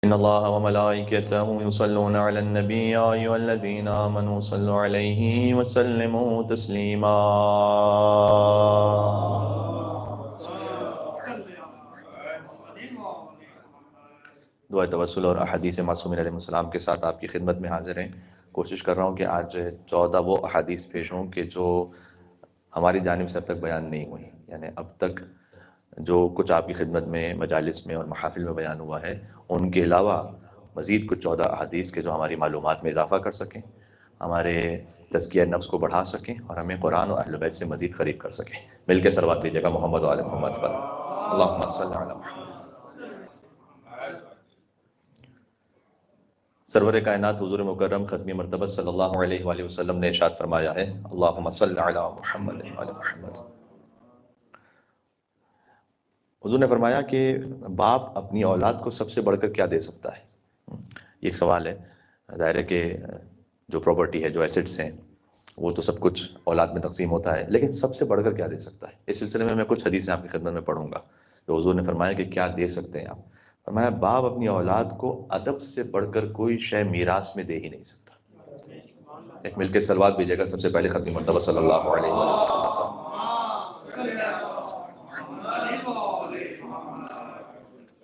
إن الله وملائكته يصلون على النبي يا أيها الذين آمنوا صلوا عليه وسلموا تسليما. دعائے توسل اور احادیث معصومین علیہ السلام کے ساتھ آپ کی خدمت میں حاضر ہیں. کوشش کر رہا ہوں کہ آج 14 وہ احادیث پیش ہوں کہ جو ہماری جانب سے اب تک بیان نہیں ہوئی، یعنی اب تک جو کچھ آپ کی خدمت میں مجالس میں اور محافل میں بیان ہوا ہے ان کے علاوہ مزید کچھ 14 احادیث کے جو ہماری معلومات میں اضافہ کر سکیں، ہمارے تزکیہ نفس کو بڑھا سکیں اور ہمیں قرآن اور اہل بیت سے مزید قریب کر سکیں. مل کے صلوات دیجیے گا محمد و آل محمد پر. اللہم صل علی محمد. سرور کائنات حضور مکرم ختمی مرتبہ صلی اللہ علیہ وآلہ وسلم نے ارشاد فرمایا ہے اللہم صل علی محمد وعلی محمد. حضور نے فرمایا کہ باپ اپنی اولاد کو سب سے بڑھ کر کیا دے سکتا ہے. یہ ایک سوال ہے. ظاہر ہے کہ جو پراپرٹی ہے، جو ایسٹس ہیں، وہ تو سب کچھ اولاد میں تقسیم ہوتا ہے، لیکن سب سے بڑھ کر کیا دے سکتا ہے. اس سلسلے میں کچھ حدیثیں آپ کی خدمت میں پڑھوں گا جو حضور نے فرمایا کہ کیا دے سکتے ہیں آپ. فرمایا باپ اپنی اولاد کو ادب سے بڑھ کر کوئی شے میراث میں دے ہی نہیں سکتا. ایک مل کے صلوات بھیجیے گا سب سے پہلے ختمی مرتبہ صلی اللہ علیہ وسلم.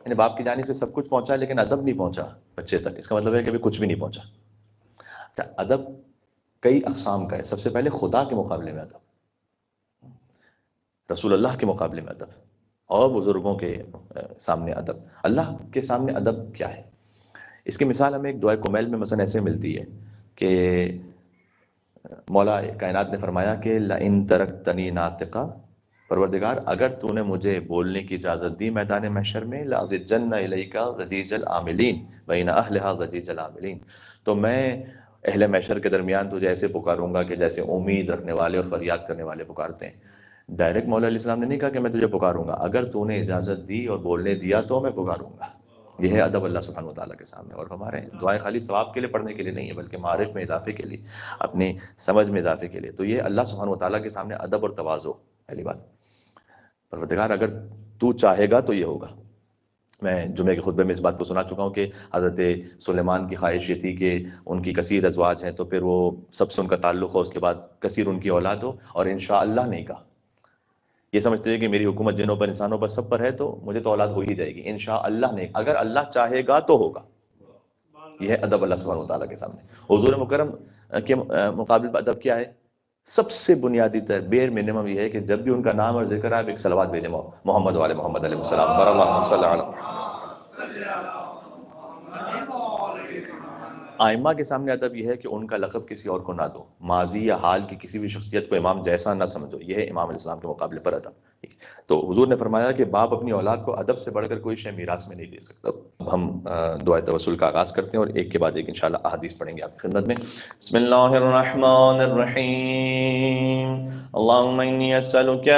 یعنی باپ کی جانب سے سب کچھ پہنچا لیکن ادب نہیں پہنچا بچے تک، اس کا مطلب ہے کہ ابھی کچھ بھی نہیں پہنچا. اچھا، ادب کئی اقسام کا ہے. سب سے پہلے خدا کے مقابلے میں ادب، رسول اللہ کے مقابلے میں ادب، اور بزرگوں کے سامنے ادب. اللہ کے سامنے ادب کیا ہے؟ اس کی مثال ہمیں ایک دعائے کمیل میں مثلا ایسے ملتی ہے کہ مولا کائنات نے فرمایا کہ لئن ترکتنی ناطقا، پروردگار اگر تو نے مجھے بولنے کی اجازت دی میدان محشر میں، لأزجن الیک ضجیج العاملین بین اہلھا ضجیج العاملین، تو میں اہل محشر کے درمیان تجھے ایسے پکاروں گا کہ جیسے امید رکھنے والے اور فریاد کرنے والے پکارتے ہیں. ڈائریکٹ مولا علیہ السلام نے نہیں کہا کہ میں تجھے پکاروں گا، اگر تو نے اجازت دی اور بولنے دیا تو میں پکاروں گا. یہ ہے ادب اللہ سبحانہ و تعالیٰ کے سامنے. اور ہمارے دعائیں خالی ثواب کے لیے پڑھنے کے لیے نہیں ہے، بلکہ معارف میں اضافے کے لیے، اپنی سمجھ میں اضافے کے لیے. تو یہ اللہ سبحانہ و تعالیٰ کے سامنے ادب اور تواضع. پہلی بات، پروردگار اگر تو چاہے گا تو یہ ہوگا. میں جمعے کے خطبے میں اس بات کو سنا چکا ہوں کہ حضرت سلیمان کی خواہش یہ تھی کہ ان کی کثیر ازواج ہیں تو پھر وہ سب سے ان کا تعلق ہو، اس کے بعد کثیر ان کی اولاد ہو، اور انشاءاللہ نہیں کہا. یہ سمجھتے ہیں کہ میری حکومت جنوں پر انسانوں پر سب پر ہے تو مجھے تو اولاد ہو ہی جائے گی. انشاءاللہ نہیں، اگر اللہ چاہے گا تو ہوگا. یہ ہے ادب اللہ سبحانہ وتعالیٰ کے سامنے. حضور مکرم کے مقابل پر ادب کیا ہے؟ سب سے بنیادی تر بیر منیمم یہ ہے کہ جب بھی ان کا نام اور ذکر آپ ایک صلوات بھیجیں محمد وعلی محمد علیہ السلام پر. اللہم صلی علی محمد. ائمہ کے سامنے ادب یہ ہے کہ ان کا لقب کسی اور کو نہ دو، ماضی یا حال کی کسی بھی شخصیت کو امام جیسا نہ سمجھو. یہ ہے امام علیہ السلام کے مقابلے پر ادب. تو حضور نے فرمایا کہ باپ اپنی اولاد کو ادب سے بڑھ کر کوئی شے میراث میں نہیں دے سکتا. اب ہم دعائے توسل کا آغاز کرتے ہیں اور ایک کے بعد ایک انشاءاللہ احادیث پڑھیں گے آپ کی خدمت میں. بسم اللہ الرحمن الرحیم. اللهم انی اسألک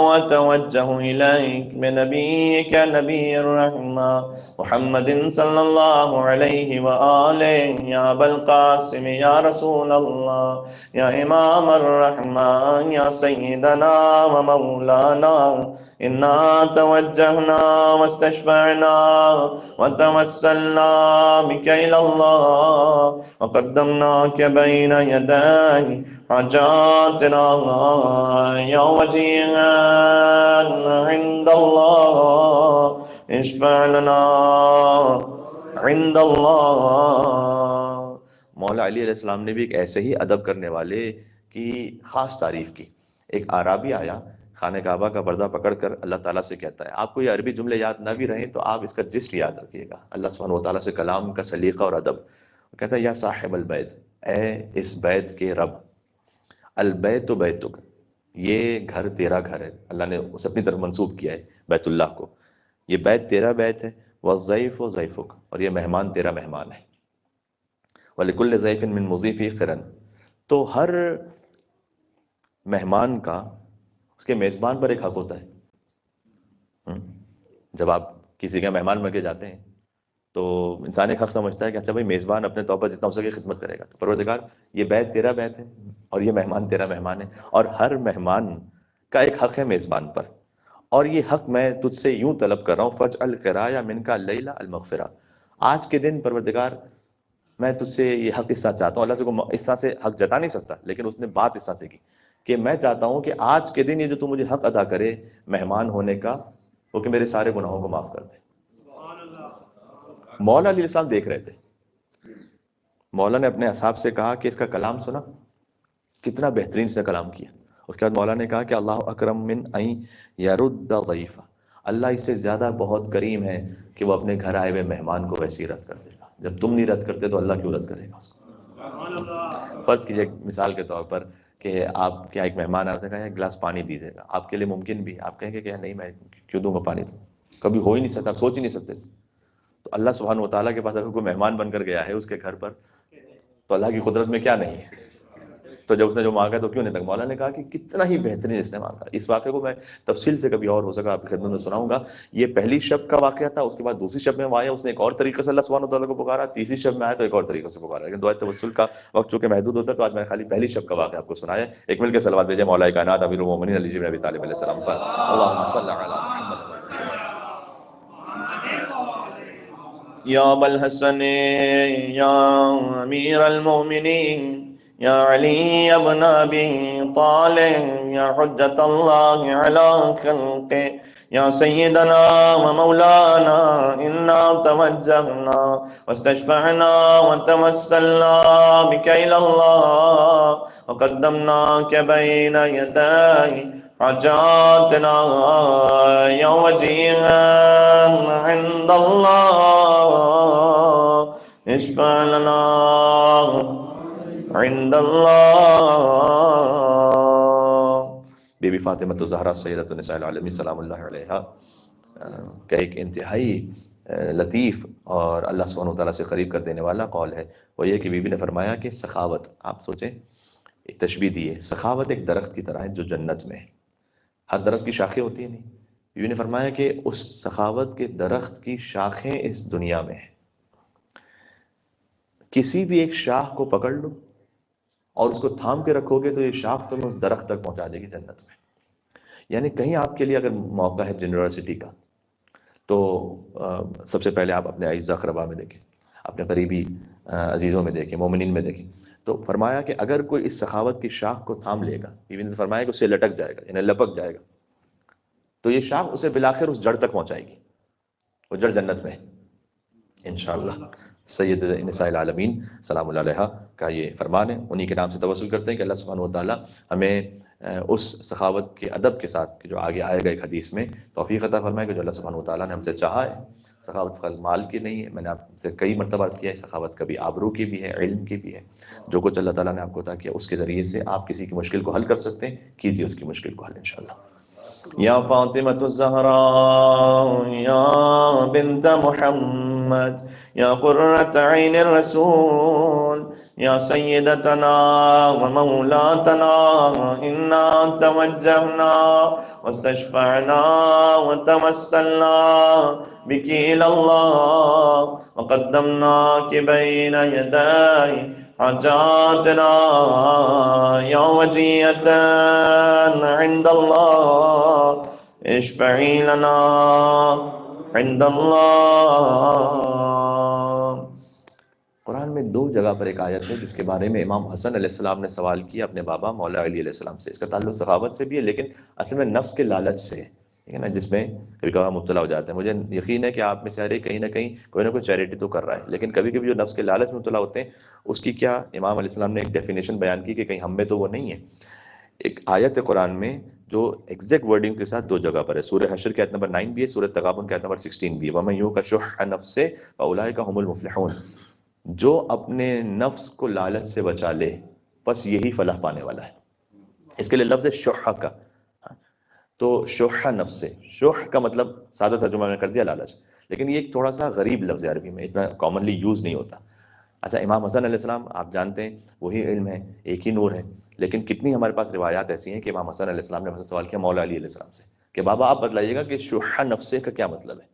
واتوجہ الیک بنبیک نبی الرحمہ محمد صلی اللہ علیہ وآلہ یا ابا القاسم یا رسول اللہ یا امام الرحمن یا سیدنا و مولانا انا توجہنا واستشفعنا وتوسلنا بک الی اللہ وقدمناک بین یدی حاجاتنا یا وجیہا عند اللہ اشفع لنا عند اللہ. مولا علی علیہ السلام نے بھی ایک ایسے ہی ادب کرنے والے کی خاص تعریف کی. ایک اعرابی آیا خانہ کعبہ کا پردہ پکڑ کر اللہ تعالیٰ سے کہتا ہے، آپ کو یہ عربی جملے یاد نہ بھی رہیں تو آپ اس کا جسٹ یاد رکھیے گا، اللہ سبحانہ و تعالیٰ سے کلام کا سلیقہ اور ادب. کہتا ہے یا صاحب البیت، اے اس بیت کے رب، البیت بیتک، یہ گھر تیرا گھر ہے. اللہ نے اسے اپنی طرف منسوب کیا ہے بیت اللہ کو. یہ بیت تیرا بیت ہے. والضیف ضیفک، اور یہ مہمان تیرا مہمان ہے. وَلِكُلِّ ضَيْفٍ مِّن مُضِيفِهِ قِرَنٌ، تو ہر مہمان کا اس کے میزبان پر ایک حق ہوتا ہے. جب آپ کسی کے مہمان بن کے جاتے ہیں تو انسان ایک حق سمجھتا ہے کہ اچھا بھائی میزبان اپنے طور پر جتنا ہو سکے خدمت کرے گا. تو پروردگار یہ بیت تیرا بیت ہے اور یہ مہمان تیرا مہمان ہے، اور ہر مہمان کا ایک حق ہے میزبان پر، اور یہ حق میں تجھ سے یوں طلب کر رہا ہوں فَاجْعَلْ قِرَايَ مِنْكَ اللَّيْلَ الْمَغْفِرَةَ، آج کے دن پروردگار میں تجھ سے یہ حق اس طرح چاہتا ہوں. اللہ سے کو اس طرح سے حق جتا نہیں سکتا، لیکن اس نے بات اس طرح سے کی کہ میں چاہتا ہوں کہ آج کے دن یہ جو تو مجھے حق ادا کرے مہمان ہونے کا، وہ کہ میرے سارے گناہوں کو معاف کر دے. مولا علیہ السلام دیکھ رہے تھے. مولا نے اپنے اصحاب سے کہا کہ اس کا کلام سنا، کتنا بہترین سے کلام کیا. اس کے بعد مولا نے کہا کہ اللہ اکرم من این یرد ضیفہ، اللہ اس سے زیادہ بہت کریم ہے کہ وہ اپنے گھر آئے ہوئے مہمان کو ویسے ہی رد کر دے گا. جب تم نہیں رد کرتے تو اللہ کیوں رد کرے گا اس کو؟ فرض کیجیے مثال کے طور پر کہ آپ کیا ایک مہمان آتے کہا ایک گلاس پانی دیجیے گا، آپ کے لیے ممکن بھی آپ کہیں گے کہ نہیں میں کیوں دوں گا پانی، تو کبھی ہو ہی نہیں سکتا، سوچ ہی نہیں سکتے. تو اللہ سبحانہ و تعالیٰ کے پاس اگر کوئی مہمان بن کر گیا ہے اس کے گھر پر، تو اللہ کی قدرت میں کیا نہیں ہے. تو جب اس نے جو مانگا تو کیوں نہیں تک. مولا نے کہا کہ کتنا ہی بہترین اس نے مانگا. اس واقعے کو میں تفصیل سے کبھی اور ہو سکا آپ کی خدمت میں سناؤں گا. یہ پہلی شب کا واقعہ تھا. اس کے بعد دوسری شب میں وہ آیا، اس نے ایک اور طریقے سے اللہ سبحانہ و تعالیٰ کو پکارا. تیسری شب میں آیا تو ایک اور طریقے سے پکارا. لیکن دعائے توسل کا وقت چونکہ محدود ہوتا ہے تو آج میں نے خالی پہلی شب کا واقعہ آپ کو سنایا. ایک مل کے صلوات بھیجیں مولا کائنات امیر المومنین علی بن ابی طالب علیہ السلام پر. اللہم صل علی محمد یا ابا الحسن یا امیر المومنین یا علی ابن ابی طالب یا حجت اللہ علی خلقہ یا سیدنا و مولانا انا توجہنا واستشفعنا وتوسلنا بک الی اللہ وقدمناک بین یدی حاجاتنا یا وجیہا عند اللہ اشفع لنا عند اللہ. بی بی فاطمہ الزہرا سیدۃ النساء العالمین سلام اللہ علیہا کا ایک انتہائی لطیف اور اللہ سبحانہ وتعالیٰ سے قریب کر دینے والا قول ہے. وہ یہ کہ بی بی نے فرمایا کہ سخاوت، آپ سوچیں ایک تشبیہ دی ہے، سخاوت ایک درخت کی طرح ہے جو جنت میں ہے. ہر درخت کی شاخیں ہوتی ہیں نہیں. بی بی نے فرمایا کہ اس سخاوت کے درخت کی شاخیں اس دنیا میں ہیں. کسی بھی ایک شاخ کو پکڑ لو اور اس کو تھام کے رکھو گے تو یہ شاخ تمہیں اس درخت تک پہنچا دے گی جنت میں. یعنی کہیں آپ کے لیے اگر موقع ہے یونیورسٹی کا تو سب سے پہلے آپ اپنے اعزا اقربا میں دیکھیں، اپنے قریبی عزیزوں میں دیکھیں، مومنین میں دیکھیں. تو فرمایا کہ اگر کوئی اس سخاوت کی شاخ کو تھام لے گا، بیوی نے فرمایا کہ اسے لٹک جائے گا یعنی لپک جائے گا، تو یہ شاخ اسے بالآخر اس جڑ تک پہنچائے گی. وہ جڑ جنت میں انشاءاللہ. سید نساء العالمین سلام اللہ علیہ کا یہ فرمان ہے. انہی کے نام سے توسل کرتے ہیں کہ اللہ سبحانہ و تعالیٰ ہمیں اس سخاوت کے ادب کے ساتھ جو آگے آئے گا ایک حدیث میں توفیق عطا فرمائے کہ جو اللہ سبحانہ و تعالیٰ نے ہم سے چاہا ہے. سخاوت فقط مال کی نہیں ہے، میں نے آپ سے کئی مرتبہ عرض کیا ہے، سخاوت کبھی آبرو کی بھی ہے، علم کی بھی ہے. جو کچھ اللہ تعالیٰ نے آپ کو عطا کیا اس کے ذریعے سے آپ کسی کی مشکل کو حل کر سکتے ہیں، کیجیے اس کی مشکل کو حل انشاءاللہ. یا فاطمۃ الزہراء یا بنت محمد یا قرۃ عین الرسول یا سیدتنا و مولاتنا انا توجہنا واستشفعنا وتوسلنا بک الی اللہ وقدمناک بین یدی حاجاتنا یا وجیہۃ عند اللہ اشفعی لنا عند اللہ. قرآن میں دو جگہ پر ایک آیت ہے جس کے بارے میں امام حسن علیہ السلام نے سوال کیا اپنے بابا مولا علی علیہ السلام سے. اس کا تعلق سخاوت سے بھی ہے لیکن اصل میں نفس کے لالچ سے ہے، ٹھیک ہے نا، جس میں کبھی کبھار مبتلا ہو جاتے ہیں. مجھے یقین ہے کہ آپ میں سے ہر ایک کہیں نہ کہیں کوئی نہ کوئی چیریٹی تو کر رہا ہے، لیکن کبھی کبھی جو نفس کے لالچ میں مبتلا ہوتے ہیں اس کی کیا امام علیہ السلام نے ایک ڈیفینیشن بیان کی کہ کہیں ہم میں تو وہ نہیں ہے. ایک آیت ہے قرآن میں جو ایگزیکٹ ورڈنگ کے ساتھ دو جگہ پر ہے. سورہ حشر کی آیت نمبر 9 بھی ہے، سورہ تغابن کی آیت نمبر 16 بھی ہے. وَمَن یُوقَ شُحَّ نَفْسِهِ فَأُولَٰئِکَ هُمُ الْمُفْلِحُونَ. جو اپنے نفس کو لالچ سے بچا لے بس یہی فلاح پانے والا ہے. اس کے لیے لفظ ہے شح کا. تو شح نفس سے، شح کا مطلب سادہ ترجمہ میں نے کر دیا لالچ، لیکن یہ ایک تھوڑا سا غریب لفظ ہے، عربی میں اتنا کامنلی یوز نہیں ہوتا. اچھا امام حسن علیہ السلام آپ جانتے ہیں وہی علم ہے، ایک ہی نور ہے، لیکن کتنی ہمارے پاس روایات ایسی ہیں کہ امام حسن علیہ السلام نے سوال کیا مولا علی علیہ السلام سے کہ بابا آپ بتلائیے گا کہ شح نفس کا کیا مطلب ہے.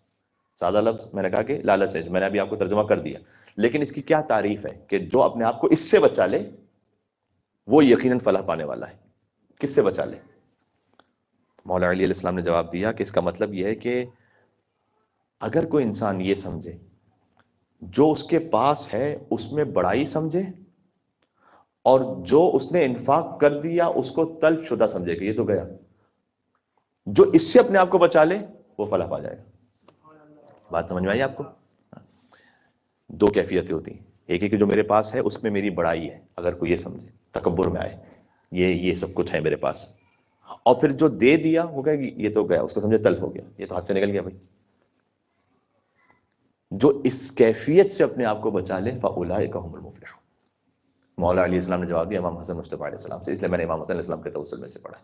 سادہ لفظ میں نے کہا کہ لالچ ہے، میں نے ابھی آپ کو ترجمہ کر دیا، لیکن اس کی کیا تعریف ہے کہ جو اپنے آپ کو اس سے بچا لے وہ یقیناً فلاح پانے والا ہے. کس سے بچا لے؟ مولا علی علیہ السلام نے جواب دیا کہ اس کا مطلب یہ ہے کہ اگر کوئی انسان یہ سمجھے جو اس کے پاس ہے اس میں بڑائی سمجھے، اور جو اس نے انفاق کر دیا اس کو تلف شدہ سمجھے کہ یہ تو گیا. جو اس سے اپنے آپ کو بچا لے وہ فلاح پا جائے گا. بات سمجھ میں آئی آپ کو؟ دو کیفیتیں ہوتی ہیں. ایک ہے کہ جو میرے پاس ہے اس میں میری بڑائی ہے، اگر کوئی یہ سمجھے، تکبر میں آئے، یہ سب کچھ ہے میرے پاس. اور پھر جو دے دیا وہ کہے کہ یہ تو گیا، اس کو سمجھے تلف ہو گیا، یہ تو ہاتھ سے نکل گیا بھائی. جو اس کیفیت سے اپنے آپ کو بچا لے فَأُولَٰئِکَ هُمُ الْمُفْلِحُونَ. مولا علیہ السلام نے جواب دیا امام حسن مصطفیٰ علیہ السلام سے، اس لیے میں نے امام حسن علیہ السلام کے توسل میں سے پڑھا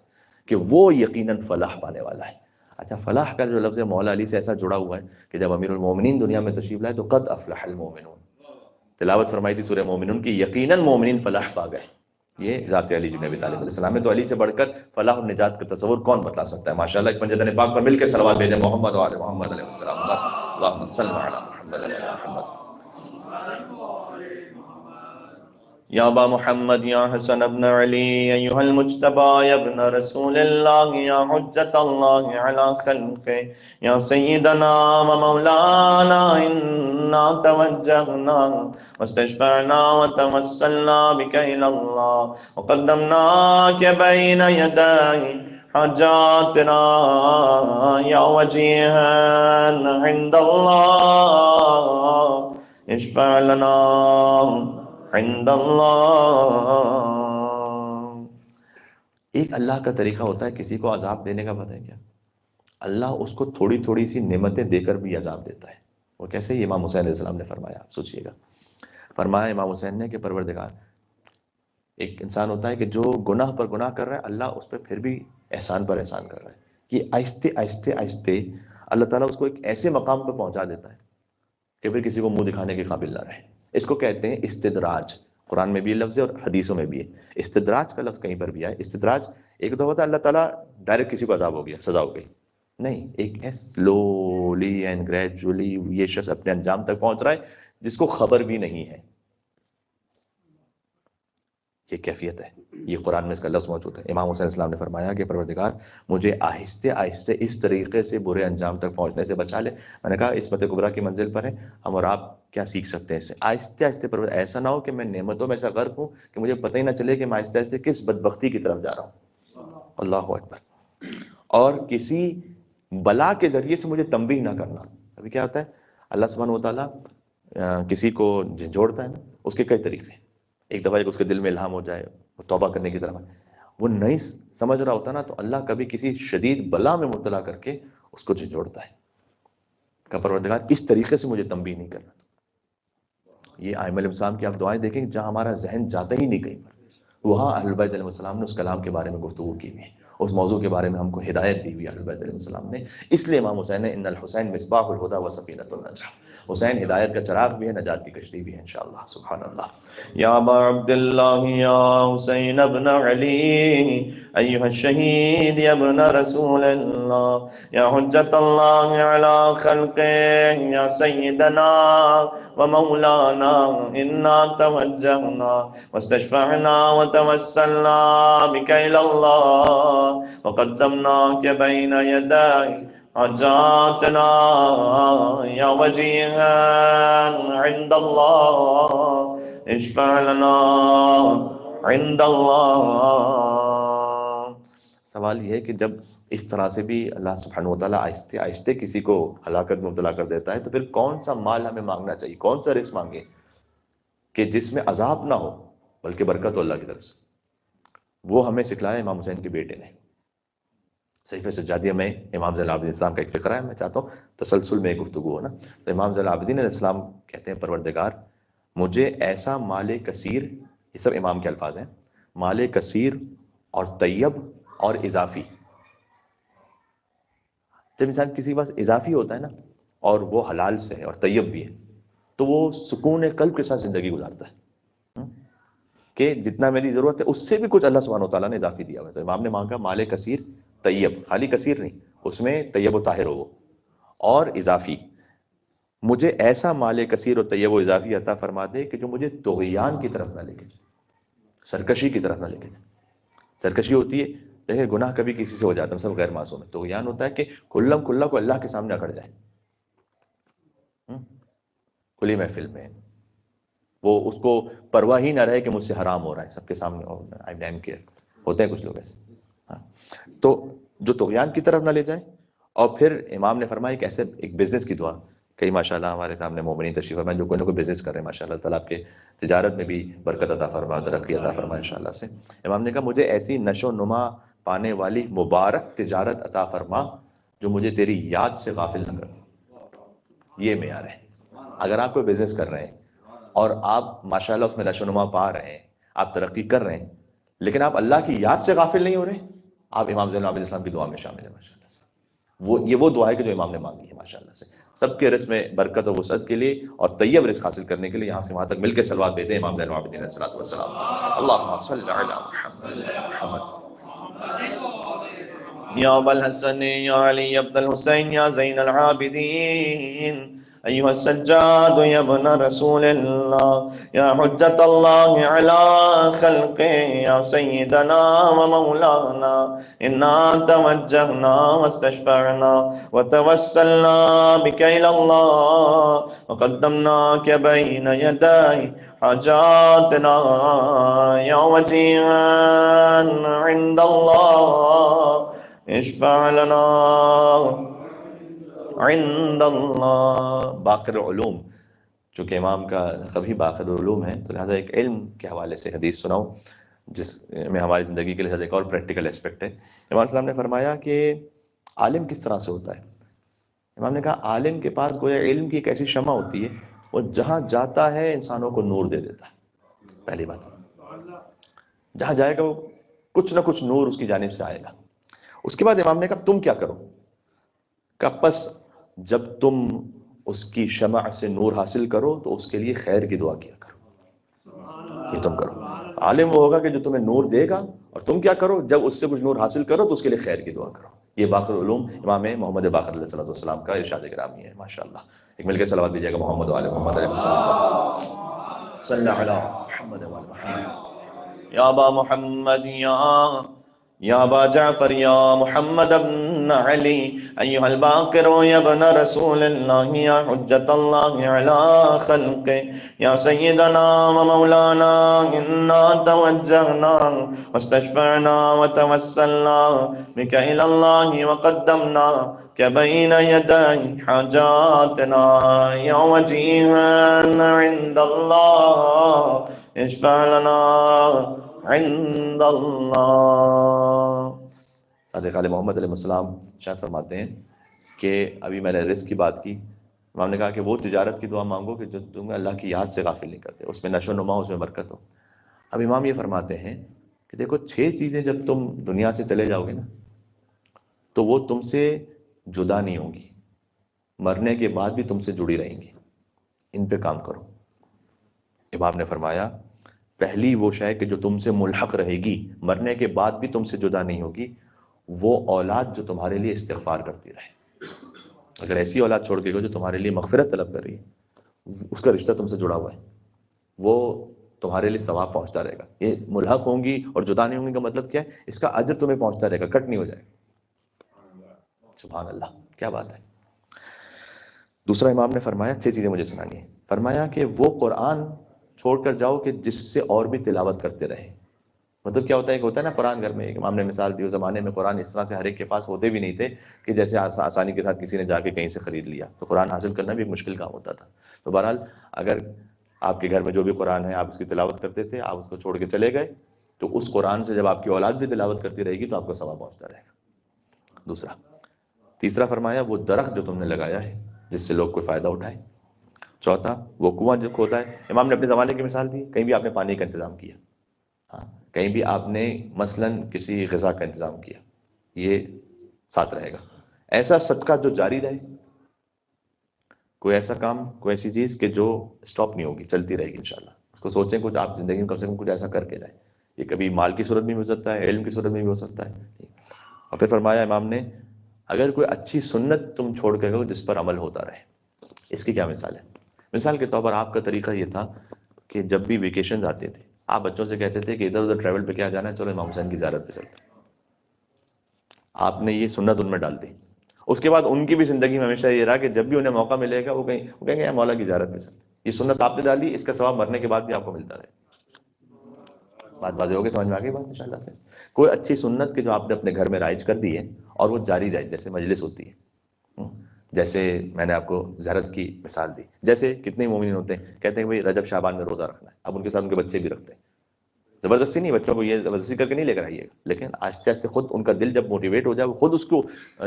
کہ وہ یقیناً فلاح پانے والا ہے. اچھا، فلاح کا جو لفظ ہے مولا علی سے ایسا جڑا ہوا ہے کہ جب امیر المومنین دنیا میں تشریف لائے تو قد افلح المومنون تلاوت فرمائی تھی سورہ مومنون کی، یقیناً مومنین فلاح پا گئے. یہ ذات علی بن ابی طالب علیہ السلام ہے. تو علی سے بڑھ کر فلاح و نجات کا تصور کون بتلا سکتا ہے؟ ماشاءاللہ ایک پنجتن پاک پر مل کے صلوات بھیجیں. محمد و آل محمد علیہ السلام. اللہم صل علی محمد علی محمد. یا ابا محمد یا حسن ابن علی ایہا المجتبى یا ابن رسول اللہ یا حجت اللہ علی خلقہ یا سیدنا و مولانا انا توجہنا واستشفعنا وتوسلنا بک الی اللہ وقدمناک بین یدی حاجاتنا یا وجیہا عند اللہ اشفع لنا عند اللہ. ایک اللہ کا طریقہ ہوتا ہے کسی کو عذاب دینے کا، پتہ ہے کیا؟ اللہ اس کو تھوڑی تھوڑی سی نعمتیں دے کر بھی عذاب دیتا ہے. وہ کیسے؟ یہ امام حسین علیہ السلام نے فرمایا، آپ سوچئے گا. فرمایا امام حسین نے کہ پروردگار، ایک انسان ہوتا ہے کہ جو گناہ پر گناہ کر رہا ہے، اللہ اس پہ پھر بھی احسان پر احسان کر رہا ہے. کہ آہستہ آہستہ آہستہ اللہ تعالیٰ اس کو ایک ایسے مقام پر پہنچا دیتا ہے کہ پھر کسی کو منہ دکھانے کے قابل نہ رہے. اس کو کہتے ہیں استدراج. قرآن میں بھی یہ لفظ ہے اور حدیثوں میں بھی ہے. استدراج کا لفظ کہیں پر بھی آئے. استدراج ایک تو ہوتا ہے اللہ تعالیٰ ڈائریکٹ کسی کو عذاب ہو گیا، سزا ہو گئی. نہیں، ایک ہے سلولی اینڈ گریجولی یہ شخص اپنے انجام تک پہنچ رہا ہے جس کو خبر بھی نہیں ہے. یہ کیفیت ہے. یہ قرآن میں اس کا لفظ موجود ہے. امام حسین السلام نے فرمایا کہ پروردگار مجھے آہستہ آہستہ اس طریقے سے برے انجام تک پہنچنے سے بچا لے. میں نے کہا اس فتح کبریٰ کی منزل پر ہے، ہم اور آپ کیا سیکھ سکتے ہیں اس سے؟ آہستہ آہستہ پروردگار، ایسا نہ ہو کہ میں نعمتوں میں ایسا غرق ہوں کہ مجھے پتہ ہی نہ چلے کہ میں آہستہ آہستہ کس بدبختی کی طرف جا رہا ہوں. اللہ اکبر. اور کسی بلا کے ذریعے سے مجھے تنبیہ نہ کرنا. ابھی کیا ہوتا ہے، اللہ سبحانہ و تعالیٰ کسی کو جھنجھوڑتا ہے نا، اس کے کئی طریقے ہیں. ایک دفعہ اس کے دل میں الہام ہو جائے، وہ توبہ کرنے کی طرف وہ نہیں سمجھ رہا ہوتا نا، تو اللہ کبھی کسی شدید بلا میں مبتلا کر کے اس کو جھنجھوڑتا ہے کہ پروردگار اس طریقے سے مجھے تنبیہ نہیں کرنا. یہ ائمہ علیہ السلام کی آپ دعائیں دیکھیں جہاں ہمارا ذہن جاتا ہی نہیں کہیں پر، وہاں اہل بیت علیہ السلام نے اس کلام کے بارے میں گفتگو کی ہوئی ہے، اس موضوع کے بارے میں ہم کو ہدایت دی ہوئی اہل بیت علیہ السلام نے. اس لیے امام حسین نے ان الحسین مصباح الہدی و سفینۃ النجاہ، حسین ہدایت کا چراغ بھی ہے، نجات کی کشتی بھی ہے انشاءاللہ. سبحان اللہ. یا ابا عبداللہ یا حسین ابن علی ایہا الشہید یا ابن رسول اللہ یا حجت اللہ علی خلقہ یا سیدنا ومولانا انا توجہنا واستشفعنا وتوسلنا بک الی اللہ وقدمناک بین یدی حاجاتنا یا وجیہا عند اللہ اشفع لنا عند اللہ. سوال یہ ہے کہ جب اس طرح سے بھی اللہ سبحانہ وتعالیٰ آہستہ آہستہ کسی کو ہلاکت میں مبتلا کر دیتا ہے، تو پھر کون سا مال ہمیں مانگنا چاہیے، کون سا رزق مانگے کہ جس میں عذاب نہ ہو بلکہ برکت ہو اللہ کی طرف سے؟ وہ ہمیں سکھلایا امام حسین کے بیٹے نے. صحیفہ سجادیہ میں امام زین العابدین السلام کا ایک فقرہ ہے، میں چاہتا ہوں تسلسل میں ایک گفتگو ہو نا. تو امام زین العابدین علیہ السلام کہتے ہیں پروردگار مجھے ایسا مال کثیر، یہ سب امام کے الفاظ ہیں، مال کثیر اور طیب اور اضافی. جب انسان کسی کے پاس اضافی ہوتا ہے نا اور وہ حلال سے ہے اور طیب بھی ہے تو وہ سکون قلب کے ساتھ زندگی گزارتا ہے کہ جتنا میری ضرورت ہے اس سے بھی کچھ اللہ سبحانہ و تعالیٰ نے اضافی دیا ہوا ہے. تو امام نے مانگا مال کثیر طیب، خالی کثیر نہیں، اس میں طیب و طاہر ہو وہ، اور اضافی. مجھے ایسا مال کثیر و طیب و اضافی عطا فرما دے کہ جو مجھے طغیان کی طرف نہ لے کے جائے، سرکشی کی طرف نہ لے کے جائے. سرکشی ہوتی ہے، دیکھیں گناہ کبھی کسی سے ہو جاتا ہے، سب غیر معصوم ہے. طغیان ہوتا ہے کہ کھلا کو اللہ کے سامنے اکڑ جائے. کھلی محفل میں وہ اس کو پرواہ ہی نہ رہے کہ مجھ سے حرام ہو رہا ہے، سب کے سامنے آئی ڈیم کیئر، ہوتے ہیں کچھ لوگ ایسے. ہاں تو جو طغیان کی طرف نہ لے جائیں. اور پھر امام نے فرمایا کہ ایسے ایک بزنس کی دعا، کئی ماشاءاللہ ہمارے سامنے مومنین تشریف فرمائے جو کوئی نہ کوئی بزنس کر رہے ہیں ماشاءاللہ تعالیٰ، آپ کے تجارت میں بھی برکت عطا فرمائے، ترقی عطا فرمائے انشاءاللہ سے. امام نے کہا مجھے ایسی نشو و نما پانے والی مبارک تجارت عطا فرما جو مجھے تیری یاد سے غافل نہ کر. یہ معیار ہے. اگر آپ کوئی بزنس کر رہے ہیں اور آپ ماشاءاللہ اس میں نشو و نما پا رہے ہیں، آپ ترقی کر رہے ہیں، لیکن آپ اللہ کی یاد سے غافل نہیں ہو رہے، آپ امام زین العابدین السلام کی دعا میں شامل ہیں ماشاءاللہ سے. وہ دعا ہے کہ جو امام نے مانگی ہے ماشاءاللہ سے. سب کے رزق میں برکت و وسعت کے لیے اور طیب رزق حاصل کرنے کے لیے یہاں سے وہاں تک مل کے صلوات دیتے ہیں امام زین العابدین علیہ الصلوۃ والسلام. اللهم صل علی محمد یا ابا الحسن یا علی ابن الحسین یا زین العابدین ایها السجاد یا ابن رسول اللہ یا حجت اللہ علی خلقه یا سیدنا و مولانا انا توجہنا واستشفعنا وتوسلنا بک الی اللہ وقدمناک بین یدی حاجاتنا یا وجیہا عند اللہ اشفع لنا عند اللہ. باقر علوم، چونکہ امام کا کبھی باقر علوم ہے تو لہذا ایک علم کے حوالے سے حدیث سناؤں جس میں ہماری زندگی کے لحاظ ایک اور پریکٹیکل اسپیکٹ ہے. امام صاحب نے فرمایا کہ عالم کس طرح سے ہوتا ہے. امام نے کہا عالم کے پاس گویا علم کی ایک ایسی شمع ہوتی ہے، وہ جہاں جاتا ہے انسانوں کو نور دے دیتا ہے. پہلی بات، جہاں جائے گا وہ کچھ نہ کچھ نور اس کی جانب سے آئے گا. اس کے بعد امام نے کہا تم کیا کرو؟ کہ پس جب تم اس کی شمع سے نور حاصل کرو تو اس کے لیے خیر کی دعا کیا کرو. یہ تم کرو. عالم وہ ہوگا کہ جو تمہیں نور دے گا، اور تم کیا کرو؟ جب اس سے کچھ نور حاصل کرو تو اس کے لیے خیر کی دعا کرو. یہ باقر علوم امام محمد باقر علیہ الصلوۃ والسلام کا ارشاد گرامی ہے ماشاءاللہ. ایک مل کے صلوات دیجیے گا محمد و آل محمد علیہ السلام. صلی اللہ علی محمد و آل محمد یا ابا محمد یا ابا جعفر یا محمد ابن علی ایها الباقر یا ابن رسول اللہ یا حجت اللہ علی خلقه یا سیدنا و مولانا انا توجہنا واستشفعنا وتوسلنا بک الی اللہ وقدمنا بین یدی حاجاتنا یا وجیہا عند اللہ اشفع لنا عند اللہ. صادق علیہ محمد علیہ السلام شاید فرماتے ہیں کہ ابھی میں نے رزق کی بات کی، امام نے کہا کہ وہ تجارت کی دعا مانگو کہ جو تمہیں اللہ کی یاد سے غافل نہیں کرتے، اس میں نشو و نما ہو، اس میں برکت ہو. اب امام یہ فرماتے ہیں کہ دیکھو 6 چیزیں جب تم دنیا سے چلے جاؤ گے نا تو وہ تم سے جدا نہیں ہوں گی، مرنے کے بعد بھی تم سے جڑی رہیں گی. ان پہ کام کرو. امام نے فرمایا پہلی وہ شے کہ جو تم سے ملحق رہے گی، مرنے کے بعد بھی تم سے جدا نہیں ہوگی، وہ اولاد جو تمہارے لیے استغفار کرتی رہے. اگر ایسی اولاد چھوڑ کے گئے جو تمہارے لیے مغفرت طلب کر رہی ہے، اس کا رشتہ تم سے جڑا ہوا ہے، وہ تمہارے لیے ثواب پہنچتا رہے گا. یہ ملحق ہوں گی اور جدا نہیں ہوں گی کا مطلب کیا ہے؟ اس کا اجر تمہیں پہنچتا رہے گا، کٹ نہیں ہو جائے گا. سبحان اللہ، کیا بات ہے. دوسرا امام نے فرمایا 6 چیزیں مجھے سنانی ہیں. فرمایا کہ وہ قرآن چھوڑ کر جاؤ کہ جس سے اور بھی تلاوت کرتے رہیں. مطلب کیا ہوتا ہے؟ ایک ہوتا ہے نا قرآن گھر میں، ایک امام نے مثال دی، اس زمانے میں قرآن اس طرح سے ہر ایک کے پاس ہوتے بھی نہیں تھے کہ جیسے آسانی کے ساتھ کسی نے جا کے کہیں سے خرید لیا، تو قرآن حاصل کرنا بھی ایک مشکل کام ہوتا تھا. تو بہرحال اگر آپ کے گھر میں جو بھی قرآن ہے آپ اس کی تلاوت کرتے تھے، آپ اس کو چھوڑ کے چلے گئے، تو اس قرآن سے جب آپ کی اولاد بھی تلاوت کرتی رہے گی تو آپ کو ثواب پہنچتا رہے گا. تیسرا فرمایا وہ درخت جو تم نے لگایا ہے جس سے لوگ کوئی فائدہ اٹھائے. چوتھا وہ کنواں جو کھودا ہے. امام نے اپنے زمانے کی مثال دی، کہیں بھی آپ نے پانی کا انتظام کیا، ہاں کہیں بھی آپ نے مثلاً کسی غذا کا انتظام کیا، یہ ساتھ رہے گا. ایسا صدقہ جو جاری رہے، کوئی ایسا کام، کوئی ایسی چیز کہ جو سٹاپ نہیں ہوگی، چلتی رہے گی انشاءاللہ. اس کو سوچیں کچھ آپ زندگی میں کم سے کم کچھ ایسا کر کے جائیں. یہ کبھی مال کی صورت میں بھی ہو سکتا ہے، علم کی صورت میں بھی ہو سکتا ہے. اور پھر فرمایا امام نے اگر کوئی اچھی سنت تم چھوڑ کے گئے جس پر عمل ہوتا رہے. اس کی کیا مثال ہے؟ مثال کے طور پر آپ کا طریقہ یہ تھا کہ جب بھی ویکیشنز آتے تھے آپ بچوں سے کہتے تھے کہ ادھر ادھر ٹریول پہ کیا جانا ہے، چلو امام حسین کی زیارت پہ چلتے. آپ نے یہ سنت ان میں ڈال دی. اس کے بعد ان کی بھی زندگی میں ہمیشہ یہ رہا کہ جب بھی انہیں موقع ملے گا وہ کہیں گے مولا کی زیارت پہ چلتے. یہ سنت آپ نے ڈالی، اس کا ثواب مرنے کے بعد بھی آپ کو ملتا رہے. بات واضح ہوگی، سمجھ میں آ گئی بات انشاءاللہ سے. کوئی اچھی سنت کہ جو آپ نے اپنے گھر میں رائج کر دی ہے اور وہ جاری رہے، جیسے مجلس ہوتی ہے، جیسے میں نے آپ کو زیارت کی مثال دی، جیسے کتنے مومن ہوتے ہیں کہتے ہیں بھائی رجب شعبان میں روزہ رکھنا ہے، اب ان کے ساتھ ان کے بچے بھی رکھتے ہیں. زبردستی نہیں، بچوں کو یہ زبردستی کر کے نہیں لے کر آئیے گا، لیکن آہستہ آہستہ خود ان کا دل جب موٹیویٹ ہو جائے، وہ خود اس کو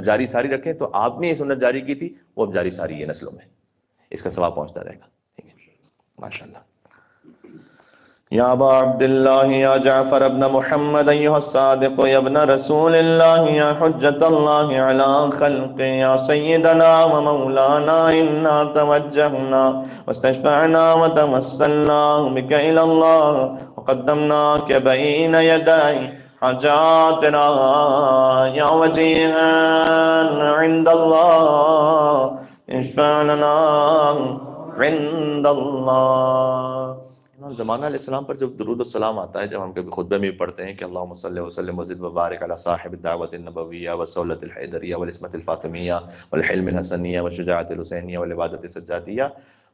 جاری ساری رکھیں. تو آپ نے یہ سنت جاری کی تھی، وہ اب جاری ساری ہے نسلوں میں، اس کا ثواب پہنچتا رہے گا. ٹھیک ہے، ماشاء اللہ. یا ابا عبداللہ یا جعفر ابن محمد ایہا الصادق یا ابن رسول اللہ یا حجت اللہ علی خلق یا سیدنا و مولانا انا توجہنا واستشفعنا وتوسلنا بک الى اللہ وقدمناک بین یدائی حاجاتنا یا وجیہا عند اللہ اشفع لنا عند اللہ. زمانہ علیہ السلام پر جب درود السلام آتا ہے، جب ہم کبھی خطبے میں بھی پڑھتے ہیں کہ اللہم صلی وسلم وزد وبارک علی صاحب الدعوت النبویہ والصولۃ الحیدریہ والعصمۃ الفاطمیہ والحلم الحسنیہ والشجاعت الحسینیہ والعبادت السجادیہ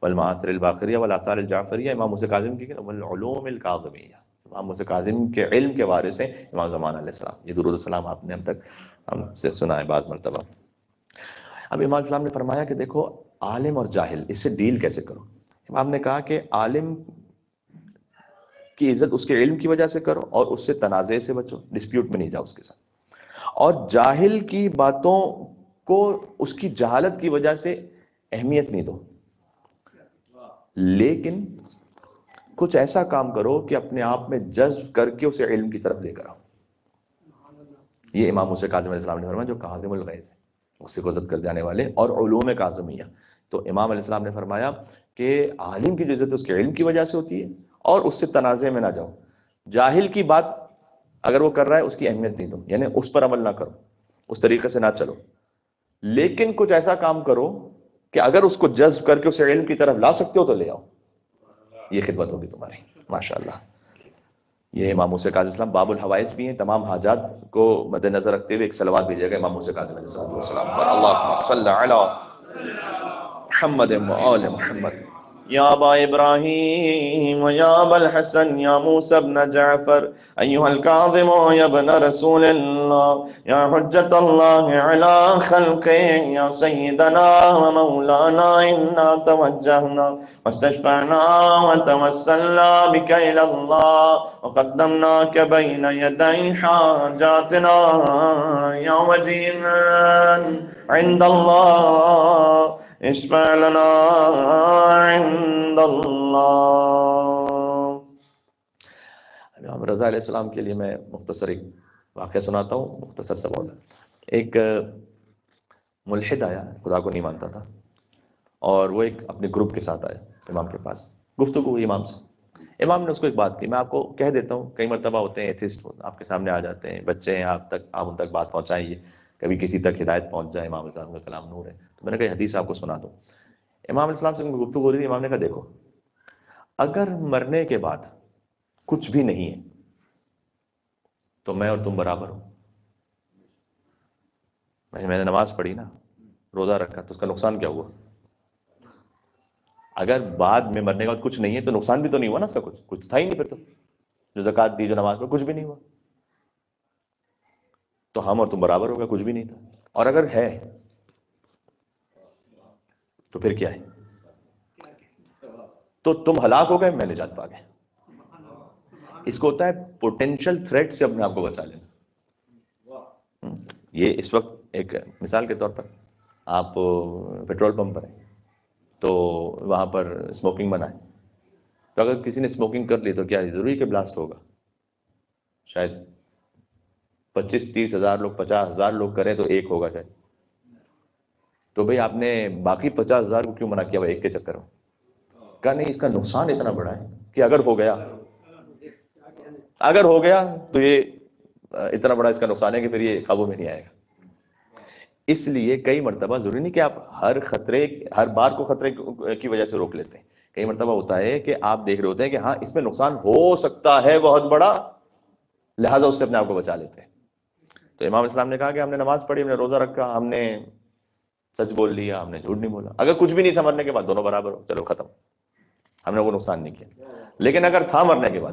والمعاصر الباقریہ والآثار الجعفریہ، امام موسیٰ کاظم کی والعلوم الکاظمیہ، امام موسیٰ کاظم کے علم کے وارث ہیں امام زمانہ علیہ السلام. یہ درود السلام آپ نے ہم سے سنا ہے بعض مرتبہ. اب امام السلام نے فرمایا کہ دیکھو عالم اور جاہل، اس سے ڈیل کیسے کرو. امام نے کہا کہ عالم کی عزت اس کے علم کی وجہ سے کرو اور اس سے تنازع سے بچو، ڈسپیوٹ میں نہیں جاؤ اس کے ساتھ. اور جاہل کی باتوں کو اس کی جہالت کی وجہ سے اہمیت نہیں دو، لیکن کچھ ایسا کام کرو کہ اپنے آپ میں جذب کر کے اسے علم کی طرف لے کر آؤ. یہ امام موسیٰ کاظم علیہ السلام نے فرمایا، جو کاظم الغیظ ہے، اس سے گزر کر جانے والے، اور علوم کاظمیہ. تو امام علیہ السلام نے فرمایا کہ عالم کی جو عزت اس کے علم کی وجہ سے ہوتی ہے، اور اس سے تنازع میں نہ جاؤ. جاہل کی بات اگر وہ کر رہا ہے اس کی اہمیت نہیں دو، یعنی اس پر عمل نہ کرو، اس طریقے سے نہ چلو، لیکن کچھ ایسا کام کرو کہ اگر اس کو جذب کر کے اسے علم کی طرف لا سکتے ہو تو لے آؤ. یہ خدمت ہوگی تمہاری ماشاءاللہ. یہ امام موسیٰ کاظم السلام باب الحوائج بھی ہیں. تمام حاجات کو مد نظر رکھتے ہوئے ایک صلوات بھیجیے گا امام موسیٰ کاظم علیہ السلام پر. اللہم صلی علی محمد و آل محمد. یا ابا ابراہیم یا ابا الحسن یا موسیٰ بن جعفر ایہا الکاظم یا ابن رسول اللہ یا حجت اللہ علی خلق یا سیدنا و مولانا انا توجہنا واستشفعنا وتوسلنا بک الی اللہ وقدمناک بین یدی حاجاتنا یا وجیہا عند اللہ اشفع لنا عند اللہ. امام رضا علیہ السلام کے لیے میں مختصر ایک واقعہ سناتا ہوں، مختصر سا بہت. ایک ملحد آیا، خدا کو نہیں مانتا تھا، اور وہ ایک اپنے گروپ کے ساتھ آیا امام کے پاس. گفتگو ہوئی امام سے. امام نے اس کو ایک بات کی، میں آپ کو کہہ دیتا ہوں، کئی مرتبہ ہوتے ہیں ایتھسٹ آپ کے سامنے آ جاتے ہیں، بچے ہیں آپ ان تک بات پہنچائیے، کبھی کسی تک ہدایت پہنچ جائے. امام السلام کا کلام نور ہے. تو میں نے کہا حدیث آپ کو سنا دوں. امام السلام سے گفتگو ہو رہی تھی. امام نے کہا دیکھو، اگر مرنے کے بعد کچھ بھی نہیں ہے تو میں اور تم برابر ہو. میں نے نماز پڑھی نا، روزہ رکھا، تو اس کا نقصان کیا ہوا؟ اگر بعد میں مرنے کے بعد کچھ نہیں ہے تو نقصان بھی تو نہیں ہوا نا اس کا، کچھ تھا ہی نہیں پھر. تو جو زکوٰۃ دی، جو نماز پڑھی، کچھ بھی نہیں ہوا. تو ہم اور تم برابر ہو گئے، کچھ بھی نہیں تھا. اور اگر ہے تو پھر کیا ہے؟ تو تم ہلاک ہو گئے، میں نجات پا گئے. اس کو ہوتا ہے پوٹینشل تھریٹ سے اپنے آپ کو بچا لینا. یہ اس وقت ایک مثال کے طور پر آپ پیٹرول پمپ پر ہیں تو وہاں پر اسموکنگ منع ہے. تو اگر کسی نے اسموکنگ کر لی تو کیا ضروری کہ بلاسٹ ہوگا؟ شاید 25-30 ہزار لوگ، 50 ہزار لوگ کریں تو ایک ہوگا شاید. تو بھئی آپ نے باقی 50 ہزار کو کیوں منع کیا ایک کے چکر میں؟ کہا نہیں، اس کا نقصان اتنا بڑا ہے کہ اگر ہو گیا تو یہ اتنا بڑا اس کا نقصان ہے کہ پھر یہ قابو میں نہیں آئے گا. اس لیے کئی مرتبہ ضروری نہیں کہ آپ ہر بار کو خطرے کی وجہ سے روک لیتے ہیں. کئی مرتبہ ہوتا ہے کہ آپ دیکھ رہے ہوتے ہیں کہ ہاں اس میں نقصان ہو سکتا ہے بہت بڑا، لہذا اس سے اپنے آپ کو بچا لیتے ہیں. تو امام اسلام نے کہا کہ ہم نے نماز پڑھی، ہم نے روزہ رکھا، ہم نے سچ بول لیا، ہم نے جھوٹ نہیں بولا. اگر کچھ بھی نہیں تھا مرنے کے بعد، دونوں برابر ہو، چلو ختم. ہم نے وہ نقصان نہیں کیا. لیکن اگر تھا مرنے کے بعد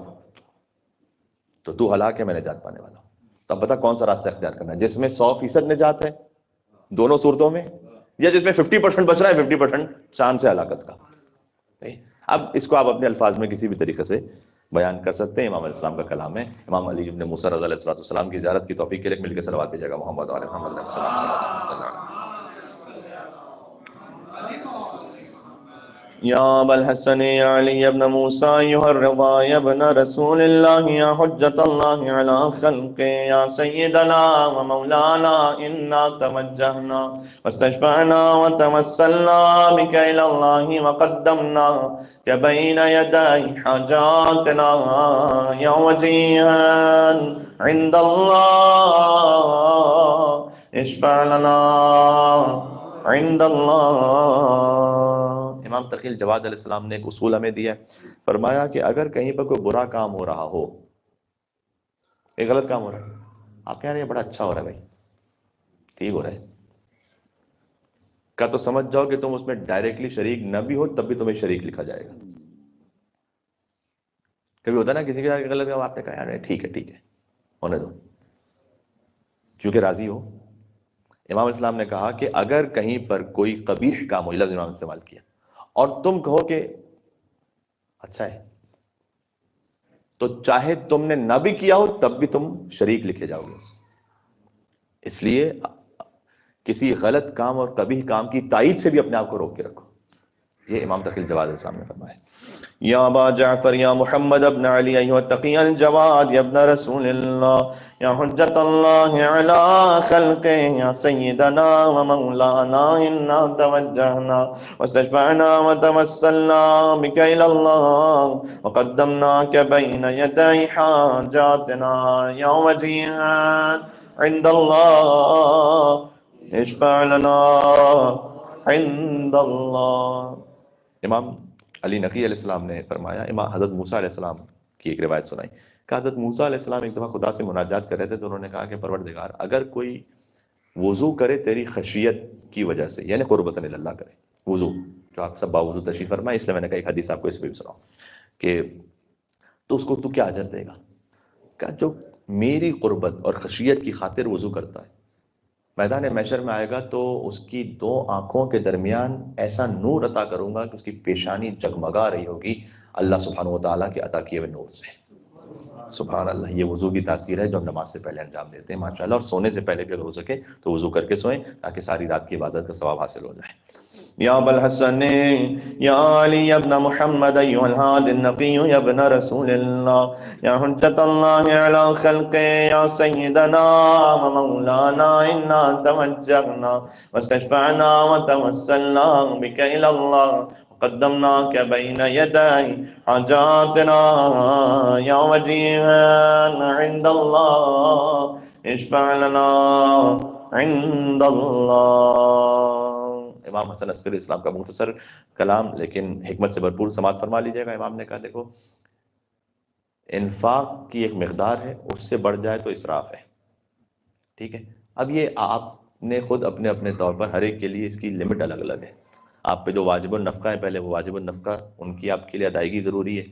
تو تو ہلاک ہے، میں نجات پانے والا ہوں. تو اب بتا کون سا راستہ اختیار کرنا ہے، جس میں 100% نجات ہے دونوں صورتوں میں، یا جس میں 50% بچ رہا ہے، 50% چاند سے ہلاکت کا. اب اس کو آپ اپنے الفاظ میں کسی بھی طریقے سے بیان کر سکتے ہیں. امام علیہ السلام کا کلام ہے. امام علی ابن موسیٰ رضی اللہ علیہ السلام کی زیارت کی توفیق کے لیے مل کے صلوات دیجیے گا. محمد علیہ محمد علیہ السلام. يا أبا الحسن يا علي بن موسى أيها الرضا يا ابن رسول الله يا حجة الله على خلقه يا سيدنا ومولانا إنا توجهنا واستشفعنا وتوسلنا بك إلى الله وقدمنا بين يدي حاجاتنا يا وجيها عند الله اشفع لنا عند اللہ. امام تقی الجواد علیہ السلام نے ایک اصول ہمیں دیا ہے. فرمایا کہ اگر کہیں پر کوئی برا کام ہو رہا ہو، ایک غلط کام ہو رہا ہے، آپ کہہ رہے ہیں بڑا اچھا ہو رہا ہے بھائی، ٹھیک ہو رہا ہے، کا تو سمجھ جاؤ کہ تم اس میں ڈائریکٹلی شریک نہ بھی ہو تب بھی تمہیں شریک لکھا جائے گا. کبھی ہوتا ہے نا کسی کے ساتھ غلط کام، آپ نے کہا یار ٹھیک ہے ہونے دو کیونکہ راضی ہو. امام اسلام نے کہا کہ اگر کہیں پر کوئی قبیح کام ہو، لفظ امام استعمال کیا، اور تم کہو کہ اچھا ہے، تو چاہے تم نے نہ بھی کیا ہو تب بھی تم شریک لکھے جاؤ گے. اس لیے کسی غلط کام اور قبیح کام کی تائید سے بھی اپنے آپ کو روک کے رکھو. یہ امام تقی الجواد علیہ السلام نے فرمایا. یا ابا جعفر یا محمد ابن علی ایھا التقی الجواد یا ابن رسول اللہ یا حجت اللہ علی خلقہ یا سیدنا ومولانا انا توجہنا واستشفعنا وتوسلنا بک الی اللہ وقدمناک بین یدی حاجاتنا یا وجیہا عند اللہ اشفع لنا عند اللہ. امام علی نقی علیہ السلام نے فرمایا، امام حضرت موسیٰ علیہ السلام کی ایک روایت سنائی کہ حضرت موسیٰ علیہ السلام ایک دفعہ خدا سے مناجات کر رہے تھے تو انہوں نے کہا کہ پروردگار اگر کوئی وضو کرے تیری خشیت کی وجہ سے، یعنی قربتاً اللہ کرے، وضو جو آپ سب باوضو تشریف فرمائے، اس لیے میں نے کہا ایک حدیث آپ کو اس پہ بھی سناؤں کہ تو اس کو تو کیا اجر دے گا؟ کہ جو میری قربت اور خشیت کی خاطر وضو کرتا ہے، میدان محشر میں آئے گا تو اس کی 2 آنکھوں کے درمیان ایسا نور عطا کروں گا کہ اس کی پیشانی جگمگا رہی ہوگی اللہ سبحانہ و تعالیٰ کے عطا کیے ہوئے نور سے. سبحان اللہ. یہ وضو کی تاثیر ہے جو ہم نماز سے پہلے انجام دیتے ہیں ماشاءاللہ. اور سونے سے پہلے بھی اگر ہو سکے تو وضو کر کے سوئیں تاکہ ساری رات کی عبادت کا ثواب حاصل ہو جائے. یا ابا الحسن یا علی ابن محمد ایھا الہادی النقی یا ابن رسول اللہ یا حجت اللہ علی خلقہ یا سیدنا ومولانا انا توجہنا واستشفعنا وتوسلنا بک الی اللہ قدمناک بین یدی حاجاتنا یا وجیہا عند اللہ اشفع لنا عند اللہ. امام حسن عسکری اسلام کا مختصر کلام لیکن حکمت سے بھرپور. سماعت فرما لیجیے گا. امام نے کہا دیکھو انفاق کی ایک مقدار ہے، اس سے بڑھ جائے تو اسراف ہے. ٹھیک ہے. اب یہ آپ نے خود اپنے اپنے طور پر ہر ایک کے لیے اس کی لمٹ الگ الگ ہے. آپ پہ جو واجب النفقہ ہے، پہلے وہ واجب النفقہ ان کی آپ کے لیے ادائیگی ضروری ہے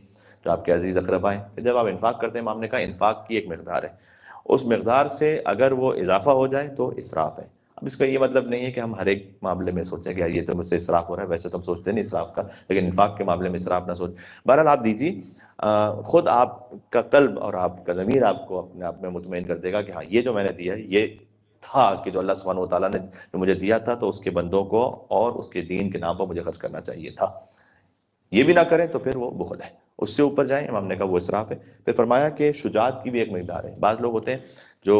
جو آپ کے عزیز اقربا ہیں. پھر جب آپ انفاق کرتے ہیں، امام نے کہا انفاق کی ایک مقدار ہے، اس مقدار سے اگر وہ اضافہ ہو جائے تو اسراف ہے. اب اس کا یہ مطلب نہیں ہے کہ ہم ہر ایک معاملے میں سوچیں کہ یہ تو مجھ سے اسراف ہو رہا ہے، ویسے تو ہم سوچتے نہیں اسراف کا، لیکن انفاق کے معاملے میں اسراف نہ سوچ. بہرحال آپ دیجیے، خود آپ کا قلب اور آپ کا ضمیر آپ کو اپنے آپ میں مطمئن کر دے گا کہ ہاں یہ جو میں نے دیا ہے یہ تھا کہ جو اللہ سبحانہ و تعالیٰ نے جو مجھے دیا تھا تو اس کے بندوں کو اور اس کے دین کے نام پر مجھے خرچ کرنا چاہیے تھا. یہ بھی نہ کریں تو پھر وہ بخل ہے. اس سے اوپر جائیں، امام نے کہا وہ اسراف ہے. پھر فرمایا کہ شجاعت کی بھی ایک مقدار ہے. بعض لوگ ہوتے ہیں جو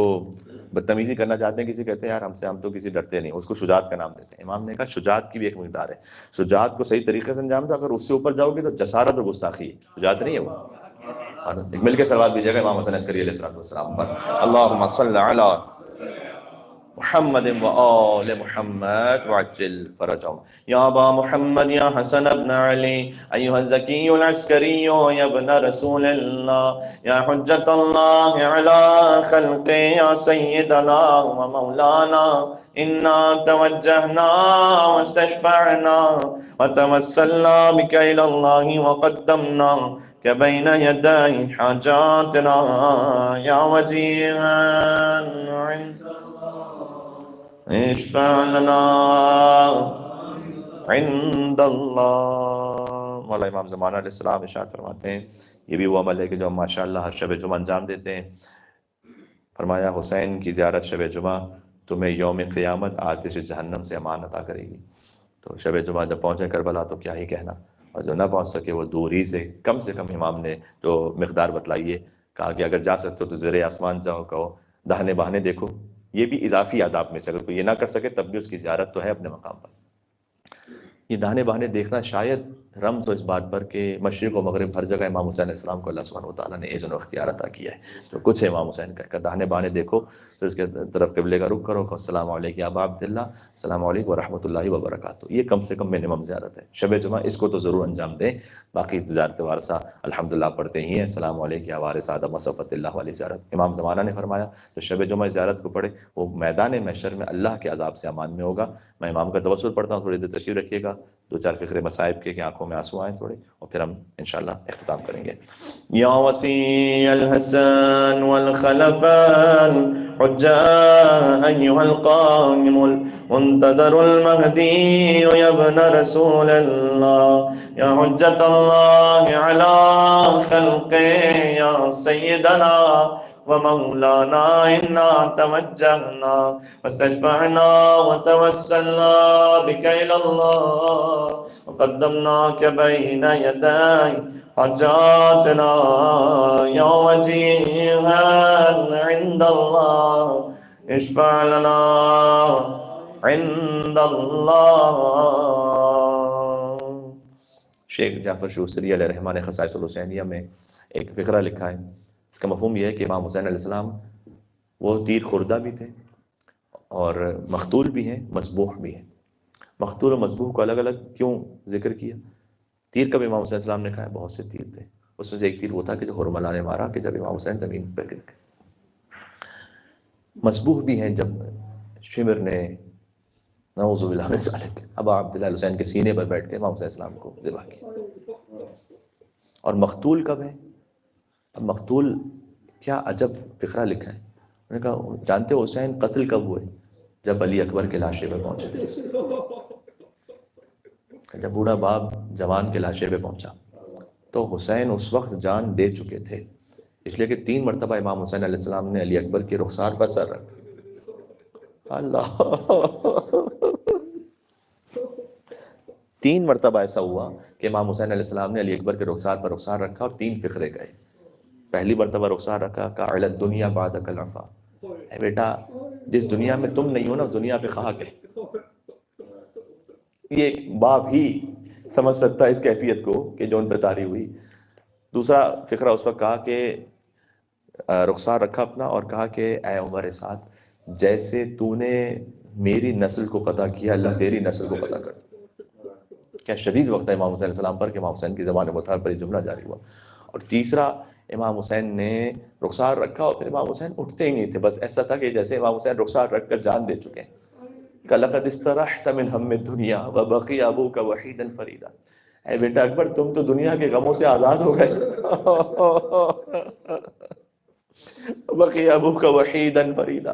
بدتمیزی کرنا چاہتے ہیں، کسی کہتے ہیں یار ہم تو کسی ڈرتے نہیں، اس کو شجاعت کا نام دیتے ہیں. امام نے کہا شجاعت کی بھی ایک مقدار ہے. شجاعت کو صحیح طریقے سے انجام دو. اگر اس سے اوپر جاؤ گے تو جسارت اور گستاخی ہے، شجاعت نہیں ہے وہ. مل کے صلوات دیجیے گا امام حسن عسکری علیہ السلام پر. اللہم صل علی محمد وآل محمد وعجل فرجهم. یا ابا محمد یا حسن ابن علی ایھا الذکی العسکری یا ابن رسول اللہ یا حجت اللہ علی خلقہ یا سیدنا ومولانا انا توجہنا واستشفعنا وتوسلنا بك إلى الله وقدمناك بين يدي حاجاتنا يا وجيها عند اشفع لنا عند اللہ۔ مولا امام زمانہ علیہ السلام ارشاد فرماتے ہیں یہ بھی وہ عمل ہے کہ جو ہم ماشاءاللہ ہر شب جمعہ انجام دیتے ہیں۔ فرمایا حسین کی زیارت شب جمعہ تمہیں یوم قیامت آتش جہنم سے امان عطا کرے گی۔ تو شب جمعہ جب پہنچے کربلا تو کیا ہی کہنا، اور جو نہ پہنچ سکے وہ دور ہی سے کم امام نے جو مقدار بتلائی ہے، کہا کہ اگر جا سکتے ہو تو زیر آسمان جاؤ، کہو دہنے بہانے دیکھو، یہ بھی اضافی آداب میں سے، اگر کوئی یہ نہ کر سکے تب بھی اس کی زیارت تو ہے اپنے مقام پر۔ یہ دہنے بہانے دیکھنا شاید رمز تو اس بات پر کہ مشرق و مغرب ہر جگہ امام حسین علیہ السلام کو اللہ سبحانہ وتعالیٰ نے اذن و اختیار عطا کیا ہے۔ تو کچھ ہے امام حسین کا دہنے بہانے دیکھو، پھر اس کے طرف قبلے کا رخ کرو، السلام علیکم یا ابا عبداللہ، السلام علیکم ورحمۃ اللہ وبرکاتہ۔ یہ کم سے کم منیمم زیارت ہے شب جمعہ، اس کو تو ضرور انجام دیں۔ باقی زیارت وارثہ الحمدللہ پڑھتے ہی ہیں، السلام علیکم یا وارث آدم صفت اللہ والی زیارت۔ امام زمانہ نے فرمایا جو شب جمعہ زیارت کو پڑھے وہ میدان محشر میں اللہ کے عذاب سے امان میں ہوگا۔ میں امام کا توسل پڑھتا ہوں، تھوڑی دیر تشریف رکھیے گا، دو چار فقرے مصائب کے کہ آنکھوں میں آنسو آئیں تھوڑے، اور پھر ہم انشاءاللہ اختتام کریں گے۔ یا وسیع الحسن والخلفان حجاء ایها القائم المنتظر المهدي يا ابن رسول الله يا حجة الله على خلقه يا سيدنا ومولانا إنا توجهنا واستشفعنا وتوسلنا بك إلى الله وقدمناك بين يدي حاجاتنا يا وجيها عند الله اشفع لنا عند اللہ۔ شیخ جعفر شوستری علیہ رحمہ نے خصائص الحسینیہ میں ایک فقرہ لکھا ہے، اس کا مفہوم یہ ہے کہ امام حسین علیہ السلام وہ تیر خوردہ بھی تھے اور مقتول بھی ہیں، مذبوح بھی ہیں۔ مقتول اور مذبوح کو الگ الگ کیوں ذکر کیا؟ تیر کا بھی امام حسین علیہ السلام نے کہا ہے بہت سے تیر تھے، اس میں سے ایک تیر وہ تھا کہ جو حرملہ نے مارا کہ جب امام حسین زمین پر گر گئے۔ مذبوح بھی ہیں جب شمر نے نعوذ باللہ من ذالک ابا عبداللہ حسین کے سینے پر بیٹھ کے امام حسین السلام کو ذبح کیا۔ اور مقتول کب ہے؟ اب مقتول کیا عجب فقرہ لکھا ہے، انہوں نے کہا جانتے ہو حسین قتل کب ہوئے؟ جب علی اکبر کے لاشے پہ پہنچے تھے، جب بوڑھا باپ جوان کے لاشے پہ پہنچا تو حسین اس وقت جان دے چکے تھے، اس لیے کہ 3 مرتبہ امام حسین علیہ السلام نے علی اکبر کی رخسار پر سر رکھا۔ اللہ 3 مرتبہ ایسا ہوا کہ امام حسین علیہ السلام نے علی اکبر کے رخسار پر رخسار رکھا اور 3 فقرے گئے۔ پہلی مرتبہ رخسار رکھا کہ علی الدنیا بعدک العفا، اے بیٹا جس دنیا میں تم نہیں ہو نا اس دنیا پہ خاک ہے۔ یہ ایک باپ ہی سمجھ سکتا ہے اس کیفیت کو کہ جو ان پہ طاری ہوئی۔ دوسرا فقرہ اس وقت کہا کہ رخسار رکھا اپنا اور کہا کہ اے عمر سعد جیسے تو نے میری نسل کو قطع کیا اللہ تیری نسل کو قطع کر۔ کیا شدید وقت ہے امام حسین علیہ السلام پر کہ امام حسین کی زبان مطہر پر یہ جملہ جاری ہوا۔ اور تیسرا امام حسین نے رخسار رکھا اور پھر امام حسین اٹھتے ہی نہیں تھے، بس ایسا تھا کہ جیسے امام حسین رخسار رکھ کر جان دے چکے ہیں۔ لقد استرحت من ہم الدنیا وبقی ابوک وحیدا فریدا، اے بیٹا اکبر تم تو دنیا کے غموں سے آزاد ہو گئے، بقی ابوک وحیدا فریدا،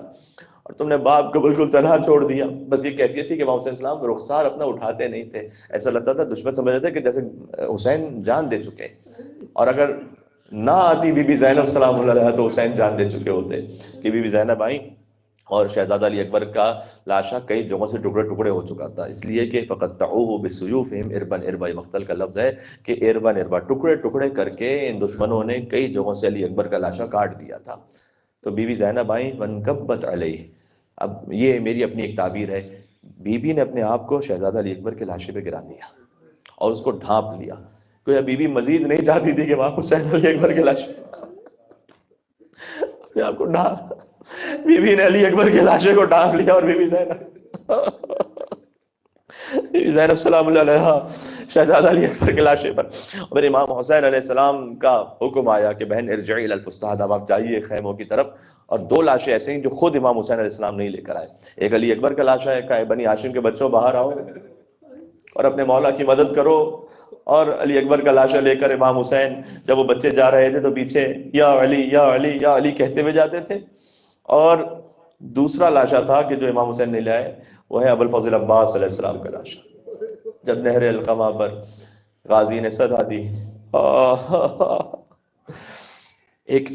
اور تم نے باپ کو بالکل تنہا چھوڑ دیا۔ بس یہ کیفیت تھی کہ امام حسین السلام رخسار اپنا اٹھاتے نہیں تھے، ایسا لگتا تھا دشمن سمجھ رہے تھے کہ جیسے حسین جان دے چکے، اور اگر نہ آتی بی بی زینب سلام اللہ علیہا تو حسین جان دے چکے ہوتے کہ بی بی زینب آئیں اور شہزادہ علی اکبر کا لاشا کئی جگہوں سے ٹکڑے ٹکڑے ہو چکا تھا، اس لیے کہ فقطعوہ بسیوفہم اربن اربا، مقتل کا لفظ ہے کہ اربن اربا ٹکڑے ٹکڑے کر کے ان دشمنوں نے کئی جگہوں سے علی اکبر کا لاشا کاٹ دیا تھا۔ تو بی بی زینب آئیں وانکبت علیہ، اب یہ میری اپنی ایک تعبیر ہے، بی بی نے اپنے آپ کو شہزادہ علی اکبر کے لاشے پہ گرا دیا اور اس کو ڈھانپ لیا۔ تو بی بی مزید نہیں چاہتی تھی کہ وہاں حسین علی اکبر کے لاشے اپنے آپ کو ڈھانپ، بی بی نے علی اکبر کے لاشے کو ڈھانپ لیا اور بی بی زینب سلام اللہ علیہا شہزادہ علی اکبر کے لاشے پر۔ اور امام حسین علیہ السلام کا حکم آیا کہ بہن ارجعی الی الفسطاط، اب آپ جائیے خیموں کی طرف، اور 2 لاشیں ایسے ہیں جو خود امام حسین علیہ السلام نہیں لے کر آئے، ایک علی اکبر کا لاشا ہے کہ بنی ہاشم کے بچوں باہر آؤ، اور اپنے مولا کی مدد کرو. اور علی اکبر کا لاشا لے کر امام حسین جب وہ بچے جا رہے تھے تو پیچھے یا علی یا علی یا علی کہتے ہوئے جاتے تھے. اور دوسرا لاشا تھا کہ جو امام حسین نے لائے وہ ہے ابوالفضل عباس علیہ السلام کا لاشا. جب نہر القمہ پر غازی نے صدا دی، ایک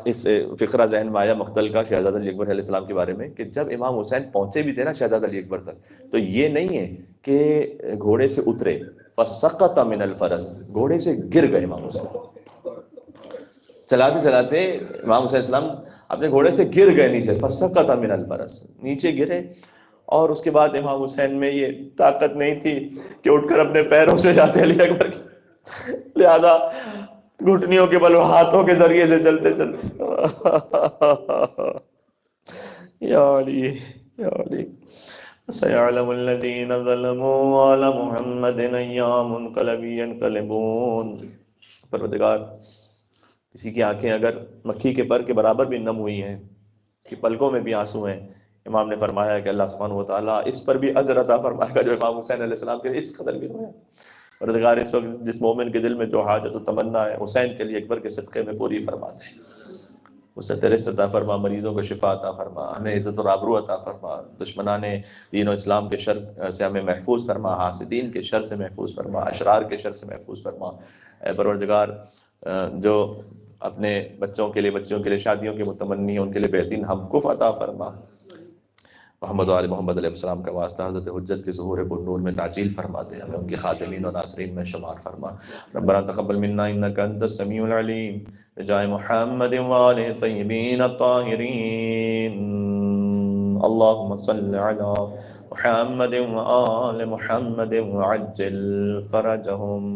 اس فقرہ ذہن میں آیا مقتل کا شہزادہ علی اکبر علیہ السلام کے بارے میں کہ جب امام حسین پہنچے بھی تھے نا شہزادہ علی اکبر تک تو یہ نہیں ہے کہ گھوڑے سے اترے، فسقط من الفرس، گھوڑے سے گر گئے امام حسین. چلاتے چلاتے امام حسین السلام اپنے گھوڑے سے گر گئے نیچے، فسقط من الفرس، نیچے گرے. اور اس کے بعد امام حسین میں یہ طاقت نہیں تھی کہ اٹھ کر اپنے پیروں سے جاتے علی اکبر کی، لہذا گھٹنیوں کے بل ہاتھوں کے ذریعے سے چلتے چلتے یا علی یا علی سيعلم الذين ظلموا على محمد أيام منقلب ينقلبون. پروردگار کسی کی آنکھیں اگر مکھی کے پر کے برابر بھی نم ہوئی ہیں کہ پلکوں میں بھی آنسو ہیں، امام نے فرمایا کہ اللہ سبحانہ و تعالیٰ اس پر بھی اجر عطا فرمائے گا جو امام حسین علیہ السلام کے اس قدر بھی ہوئے. پروردگار اس وقت جس مومن کے دل میں جو حاجت و تمنا ہے حسین کے لیے اکبر کے صدقے میں پوری فرما دے. اسے تیرے سے عطا فرما، مریضوں کو شفا عطا فرما، ہمیں عزت اور آبرو عطا فرما، دشمنان دین و اسلام کے شر سے ہمیں محفوظ فرما، حاسدین کے شر سے محفوظ فرما، اشرار کے شر سے محفوظ فرما. اے پروردگار جو اپنے بچوں کے لیے بچیوں کے لیے شادیوں کے متمنی ہیں ان کے لیے بہترین ہمکف عطا فرما. محمد و آل محمد علیہ السلام کا واسطہ حضرت حجت کے ظہور پر نور میں تعجیل فرما دے، ہمیں ان کے خاتمین و ناصرین میں شمار فرما. ربنا تقبل منا انک انت السمیع العلیم بجاہ محمد وآلہ الطیبین الطاہرین. اللہم صل علی محمد وآل محمد وعجل فرجہم.